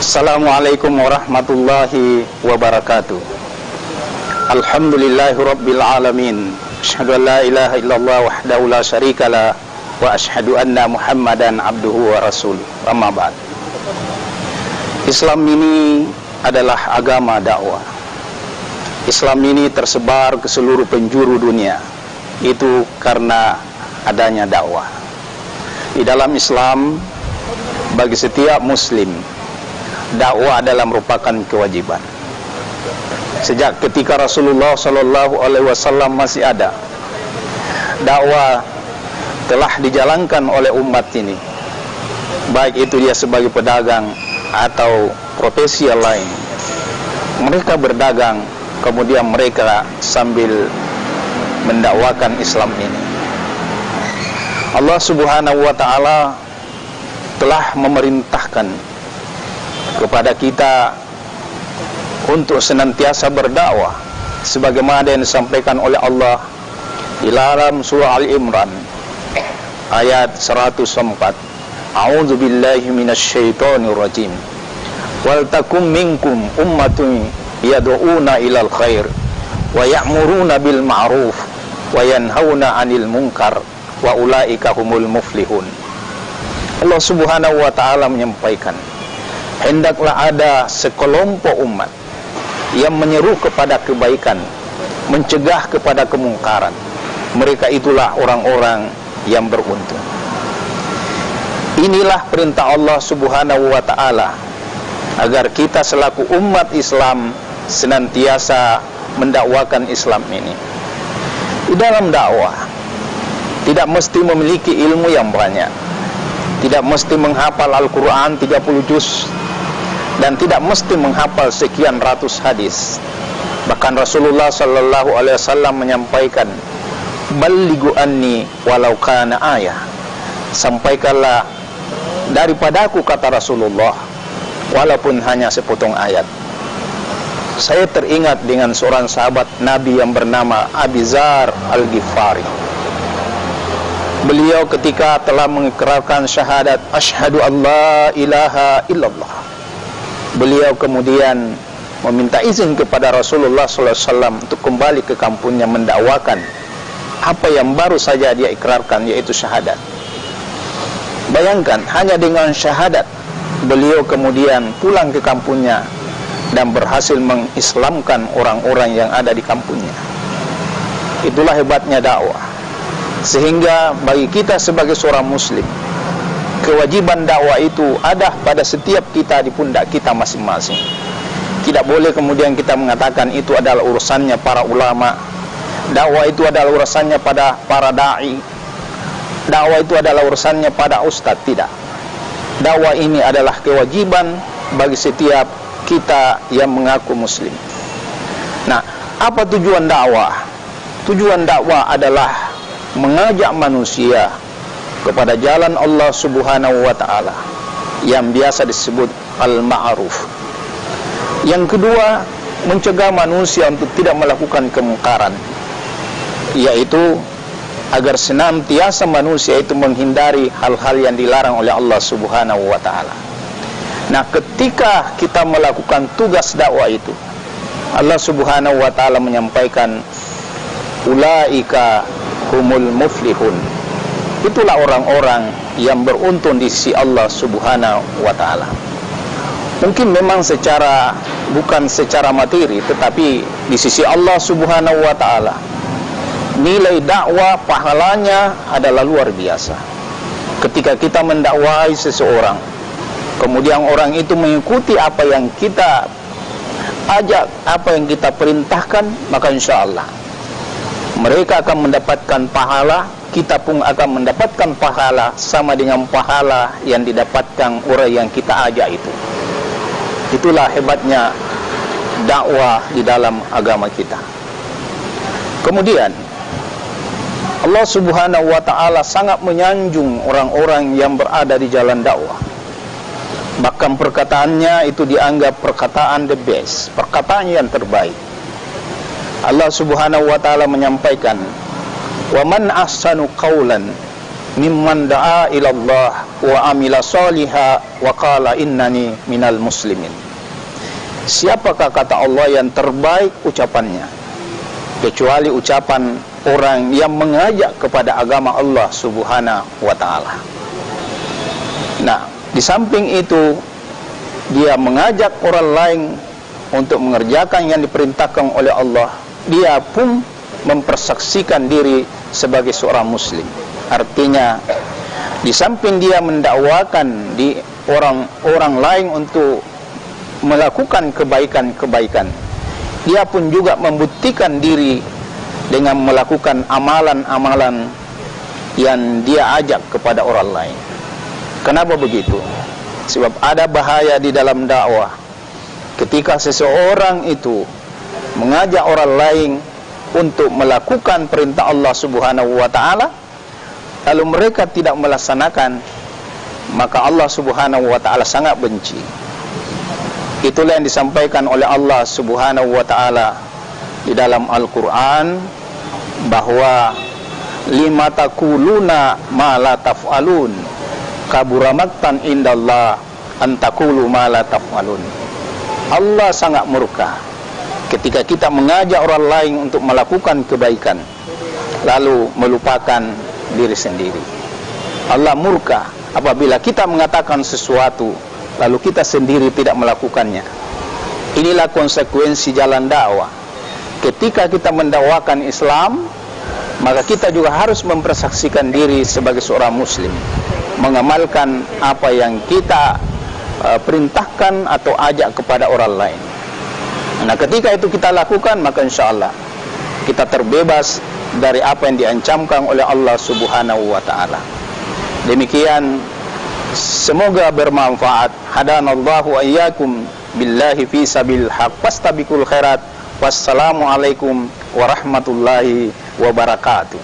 Assalamualaikum warahmatullahi wabarakatuh. Alhamdulillahi rabbil alamin. Asyhadu an la ilaha illallah wahdahu la syarikalah wa asyhadu anna Muhammadan abduhu wa rasuluh. Amma ba'd. Islam ini adalah agama dakwah. Islam ini tersebar ke seluruh penjuru dunia. Itu karena adanya dakwah. Di dalam Islam, bagi setiap muslim, dakwah adalah merupakan kewajiban. Sejak ketika Rasulullah Shallallahu Alaihi Wasallam masih ada, dakwah telah dijalankan oleh umat ini, baik itu dia sebagai pedagang atau profesi yang lain. Mereka berdagang, kemudian mereka sambil mendakwakan Islam ini. Allah Subhanahu Wa Taala telah memerintahkan kepada kita untuk senantiasa berdakwah sebagaimana yang disampaikan oleh Allah di dalam surah Al-Imran ayat 104. A'udzu billahi minasyaitonir rajim. Wal takum minkum ummatun yad'una ilal khair wa ya'muruna bil ma'ruf wa yanhauna 'anil munkar wa ulaika humul muflihun. Allah Subhanahu wa taala menyampaikan, hendaklah ada sekelompok umat yang menyeru kepada kebaikan, mencegah kepada kemungkaran. Mereka itulah orang-orang yang beruntung. Inilah perintah Allah Subhanahu wa taala agar kita selaku umat Islam senantiasa mendakwakan Islam ini. Di dalam dakwah tidak mesti memiliki ilmu yang banyak, tidak mesti menghafal Al-Quran 30 juz, dan tidak mesti menghafal sekian ratus hadis. Bahkan Rasulullah Sallallahu Alaihi Wasallam menyampaikan, "Ballighu anni walau kana ayah." Sampaikanlah daripadaku, kata Rasulullah, walaupun hanya sepotong ayat. Saya teringat dengan seorang sahabat Nabi yang bernama Abi Dzar Al-Ghifari. Beliau ketika telah mengikrarkan syahadat asyhadu an la ilaha illallah, beliau kemudian meminta izin kepada Rasulullah SAW untuk kembali ke kampungnya mendakwakan apa yang baru saja dia ikrarkan, yaitu syahadat. Bayangkan, hanya dengan syahadat beliau kemudian pulang ke kampungnya dan berhasil mengislamkan orang-orang yang ada di kampungnya. Itulah hebatnya dakwah. Sehingga bagi kita sebagai seorang muslim, kewajiban dakwah itu ada pada setiap kita di pundak kita masing-masing. Tidak boleh kemudian kita mengatakan itu adalah urusannya para ulama, dakwah itu adalah urusannya pada para da'i, dakwah itu adalah urusannya pada ustadz. Tidak. Dakwah ini adalah kewajiban bagi setiap kita yang mengaku muslim. Nah, apa tujuan dakwah? Tujuan dakwah adalah mengajak manusia kepada jalan Allah Subhanahu wa taala yang biasa disebut al-ma'ruf. Yang kedua, mencegah manusia untuk tidak melakukan kemungkaran, yaitu agar senantiasa manusia itu menghindari hal-hal yang dilarang oleh Allah Subhanahu wa taala. Nah, ketika kita melakukan tugas dakwah itu, Allah Subhanahu wa taala menyampaikan ulaika humul muflihun. Itulah orang-orang yang beruntung di sisi Allah Subhanahu wa taala. Mungkin memang bukan secara materi, tetapi di sisi Allah Subhanahu wa taala nilai dakwah pahalanya adalah luar biasa. Ketika kita mendakwahi seseorang, kemudian orang itu mengikuti apa yang kita ajak, apa yang kita perintahkan, maka insya Allah mereka akan mendapatkan pahala, kita pun akan mendapatkan pahala sama dengan pahala yang didapatkan orang yang kita ajak itu. Itulah hebatnya dakwah di dalam agama kita. Kemudian Allah Subhanahu wa taala sangat menyanjung orang-orang yang berada di jalan dakwah. Bahkan perkataannya itu dianggap perkataan the best, perkataan yang terbaik. Allah Subhanahu wa taala menyampaikan, "Wa man ahsanu qawlan mimman da'a ila Allah wa amila shaliha wa qala innani minal muslimin. Siapakah, kata Allah, yang terbaik ucapannya kecuali ucapan orang yang mengajak kepada agama Allah Subhanahu wa ta'ala. Nah, di samping itu dia mengajak orang lain untuk mengerjakan yang diperintahkan oleh Allah, dia pun mempersaksikan diri sebagai seorang muslim. Artinya, di samping dia mendakwakan di orang lain untuk melakukan kebaikan-kebaikan, dia pun juga membuktikan diri dengan melakukan amalan-amalan yang dia ajak kepada orang lain. Kenapa begitu? Sebab ada bahaya di dalam dakwah ketika seseorang itu mengajak orang lain untuk melakukan perintah Allah Subhanahu wa ta'ala, lalu mereka tidak melaksanakan, maka Allah Subhanahu wa ta'ala sangat benci. Itulah yang disampaikan oleh Allah Subhanahu wa ta'ala di dalam Al-Quran, bahwa lima taquluna ma la taf'alun kabura maqtan indallah an taqulu ma la taf'alun. Allah sangat murka ketika kita mengajak orang lain untuk melakukan kebaikan lalu melupakan diri sendiri. Allah murka apabila kita mengatakan sesuatu lalu kita sendiri tidak melakukannya. Inilah konsekuensi jalan dakwah. Ketika kita mendakwakan Islam, maka kita juga harus mempersaksikan diri sebagai seorang muslim, mengamalkan apa yang kita perintahkan atau ajak kepada orang lain. Nah, ketika itu kita lakukan, maka insya Allah kita terbebas dari apa yang diancamkan oleh Allah Subhanahu wa ta'ala. Demikian, semoga bermanfaat. Hadanallahu ayyakum billahi fi sabil haq wastabiqul khairat. Wassalamualaikum warahmatullahi wabarakatuh.